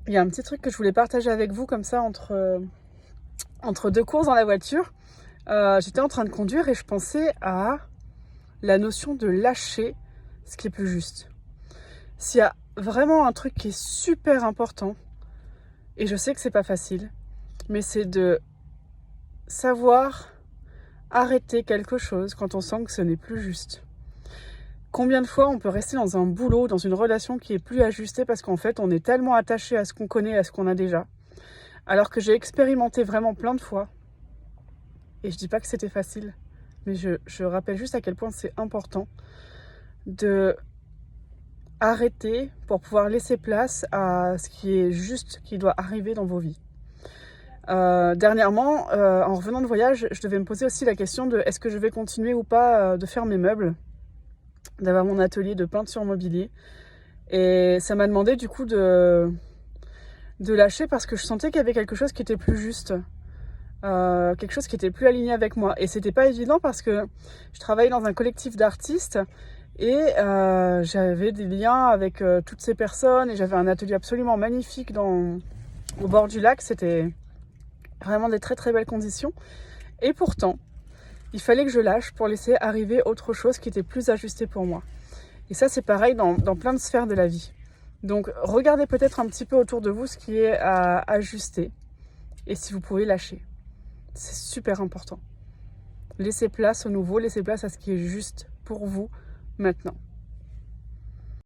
il y a un petit truc que je voulais partager avec vous comme ça entre deux courses dans la voiture. J'étais en train de conduire et je pensais à la notion de lâcher ce qui est plus juste. S'il y a vraiment un truc qui est super important, et je sais que c'est pas facile, mais c'est de savoir arrêter quelque chose quand on sent que ce n'est plus juste. Combien de fois on peut rester dans un boulot, dans une relation qui est plus ajustée parce qu'en fait on est tellement attaché à ce qu'on connaît, à ce qu'on a déjà. Alors que j'ai expérimenté vraiment plein de fois, et je dis pas que c'était facile, mais je rappelle juste à quel point c'est important de arrêter pour pouvoir laisser place à ce qui est juste, qui doit arriver dans vos vies. Dernièrement, en revenant de voyage, je devais me poser aussi la question de est-ce que je vais continuer ou pas de faire mes meubles, d'avoir mon atelier de peinture mobilier. Et ça m'a demandé du coup de lâcher parce que je sentais qu'il y avait quelque chose qui était plus juste, quelque chose qui était plus aligné avec moi. Et c'était pas évident parce que je travaillais dans un collectif d'artistes et j'avais des liens avec toutes ces personnes et j'avais un atelier absolument magnifique au bord du lac. C'était vraiment des très très belles conditions. Et pourtant, il fallait que je lâche pour laisser arriver autre chose qui était plus ajusté pour moi. Et ça, c'est pareil dans plein de sphères de la vie. Donc, regardez peut-être un petit peu autour de vous ce qui est à ajuster et si vous pouvez lâcher. C'est super important. Laissez place au nouveau, laissez place à ce qui est juste pour vous maintenant.